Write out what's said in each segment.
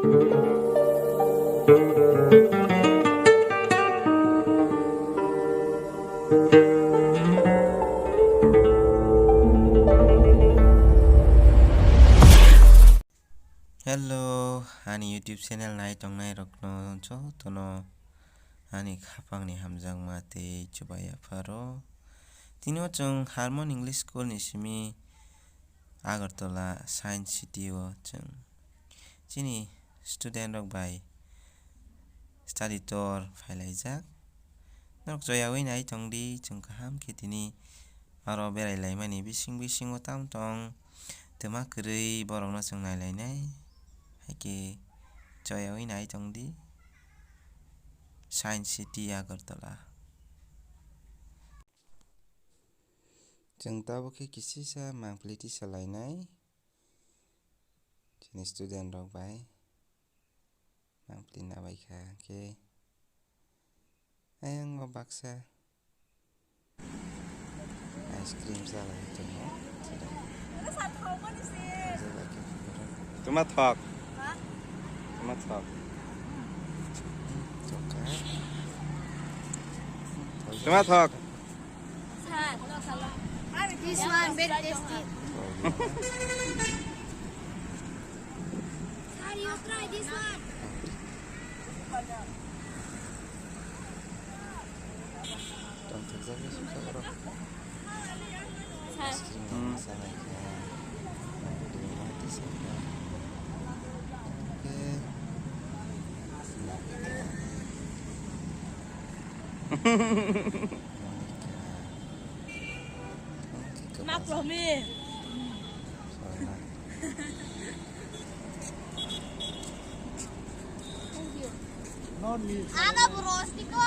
Hello, ani YouTube channel nai tongnai rokno cho tono ani khapangni hamjang mate chubaya pharo tino chung Harmon English School ni simi Agartala Science City o chung chini student rok bai study tour phailajak nok joyawi nai tongdi chung kaham ke tini aro berai laimani bising o tamtong tuma kwrwi borokno chung nailainai haike joyawi nai tongdi Science City Agartala chung tabo khe kisisa mangpili tisalainai chini student rok bai mangpili nabaikha khe ayang baksa ice cream salai tongo tumathok tumathok This one very tasty. Sir, you try this one. Don't exactly suka orang. Sama ikan. Mati sama. Mak Romi. Ana brosti ko.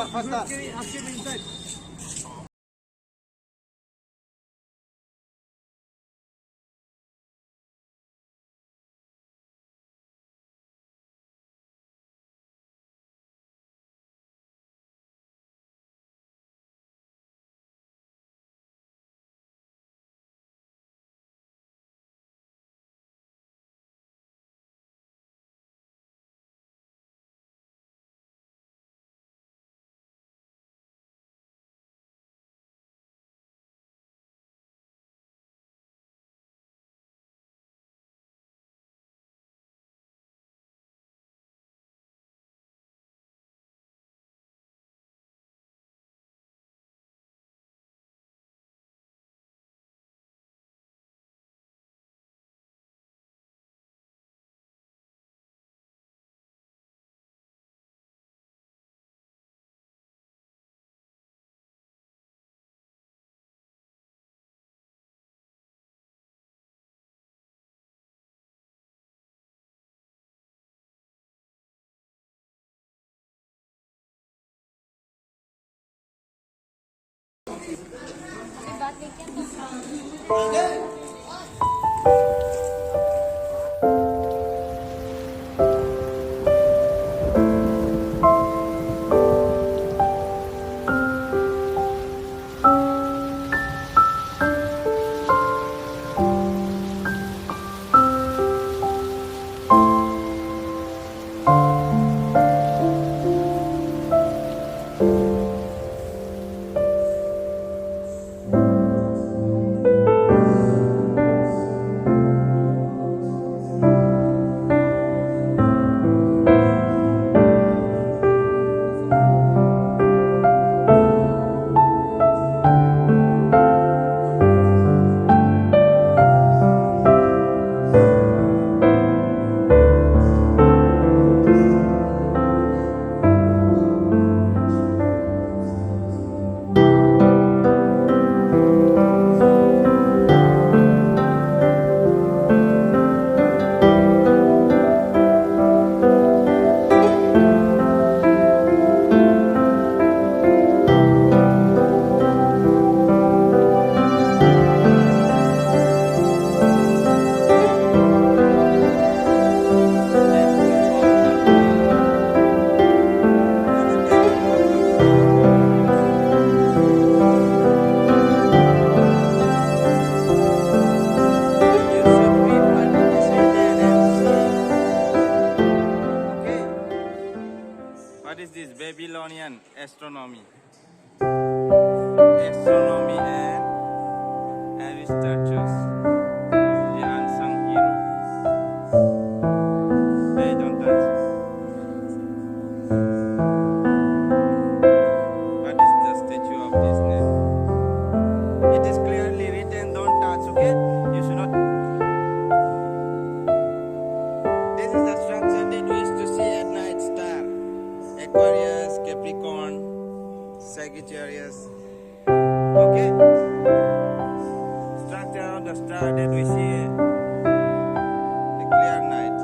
Faster. astronomy. Astronomy and researchers. The unsung hero. Hey, don't touch. What is the statue of this name? It is clearly written, don't touch, okay? You should not. This is the structure that we used to see at night star. Aquarius, Capricorn, Sagittarius. Okay? Structure of the star that we see the clear night.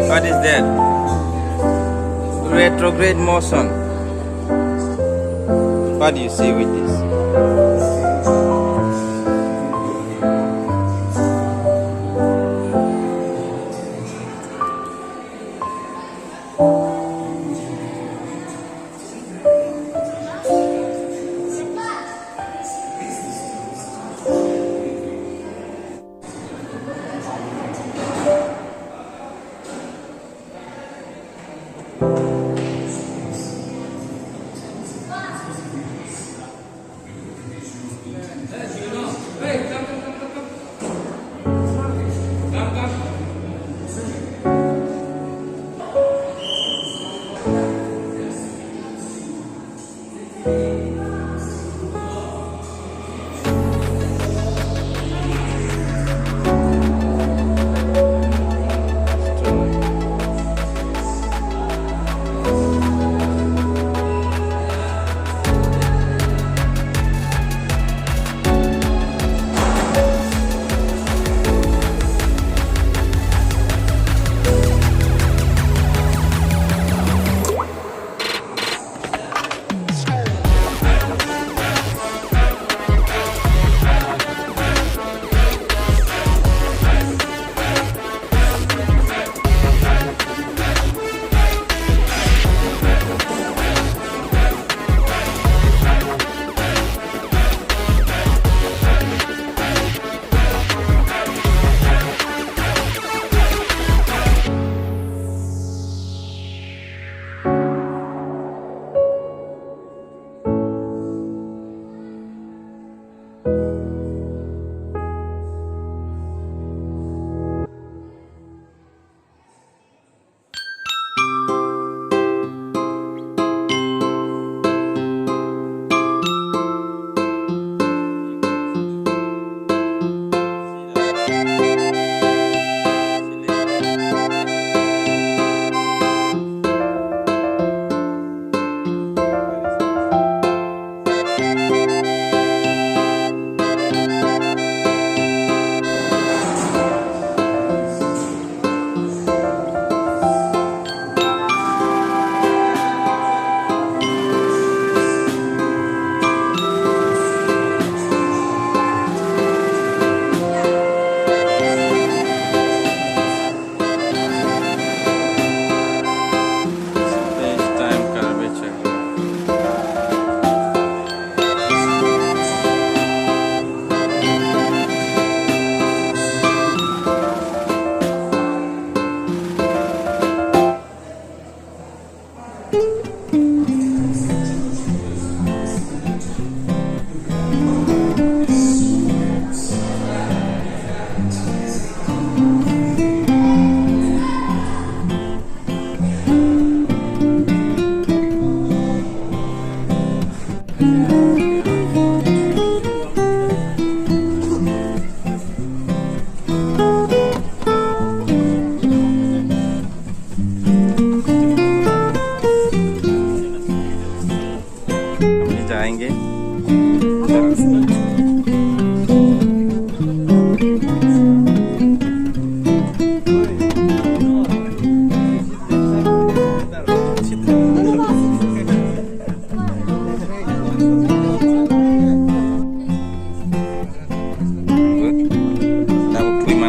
What is that? Retrograde motion. What do you see with this?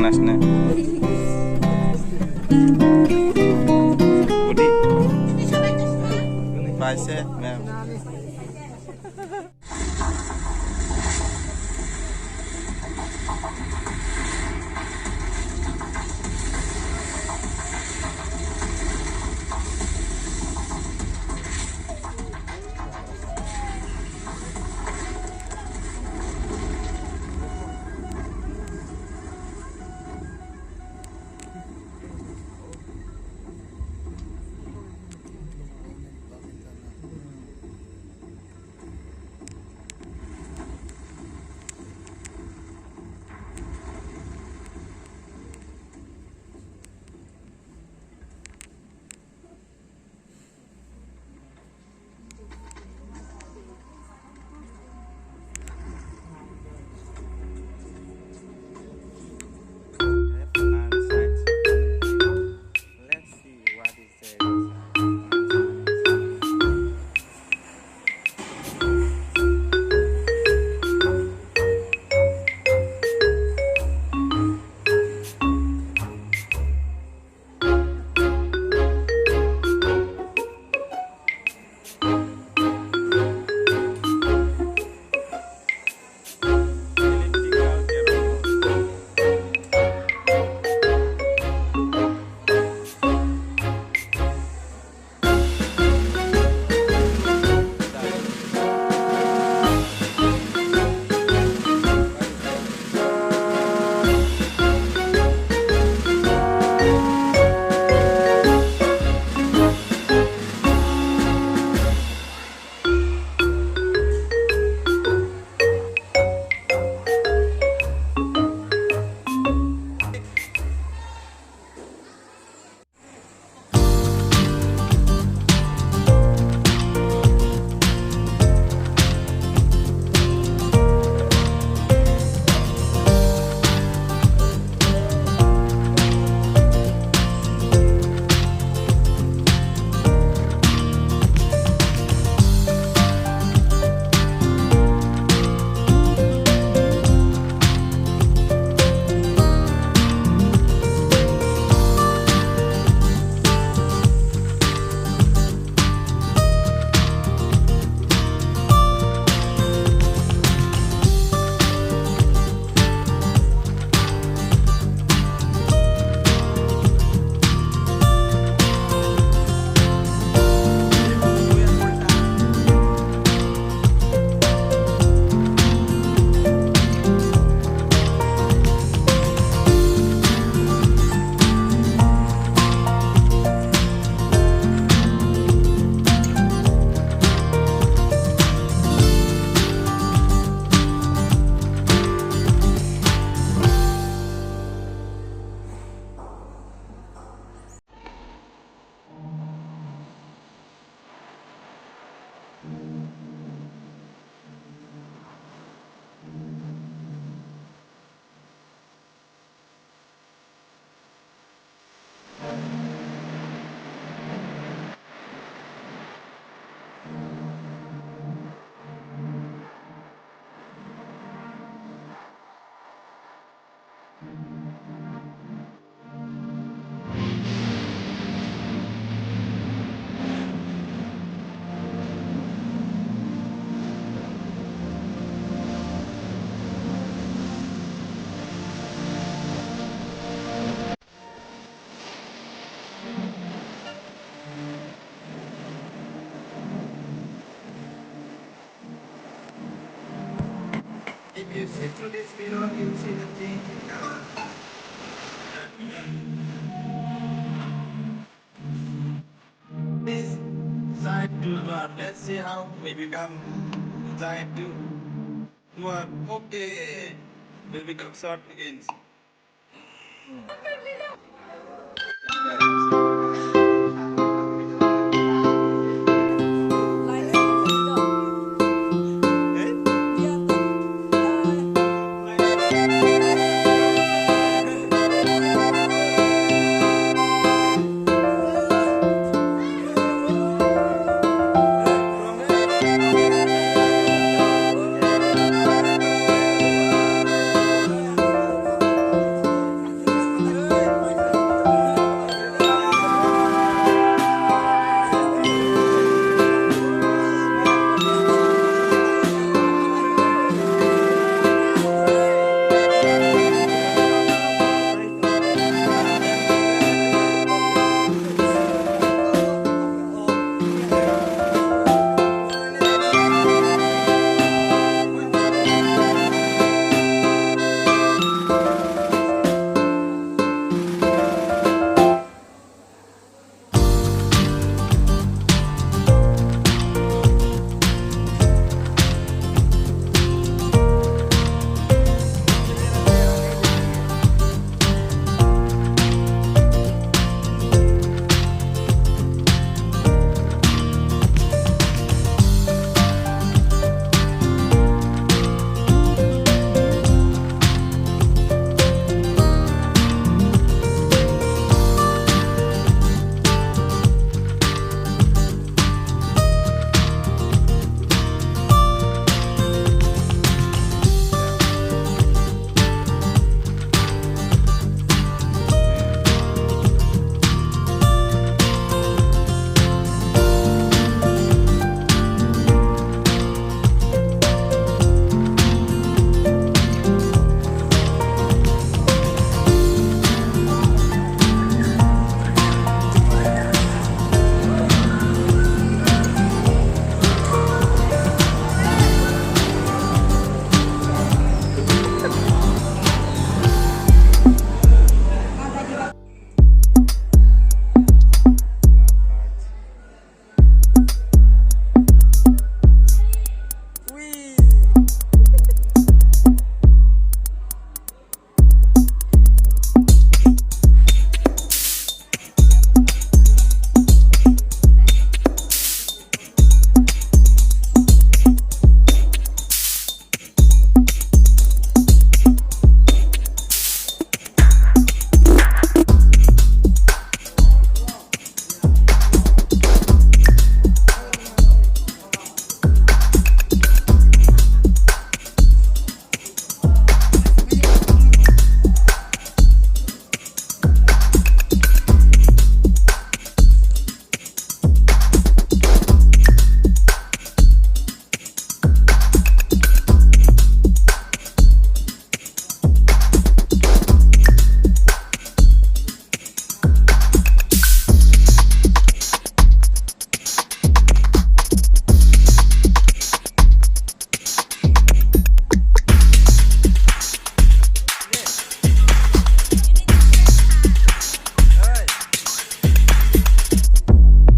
panasnya. Budi. Paise, ma'am. Let's see what is there inside. Elliptical aeroplane. If you sit through this video, you see the thing. This side to one. Let's see how we become side to one. Okay. We become short again. Yes.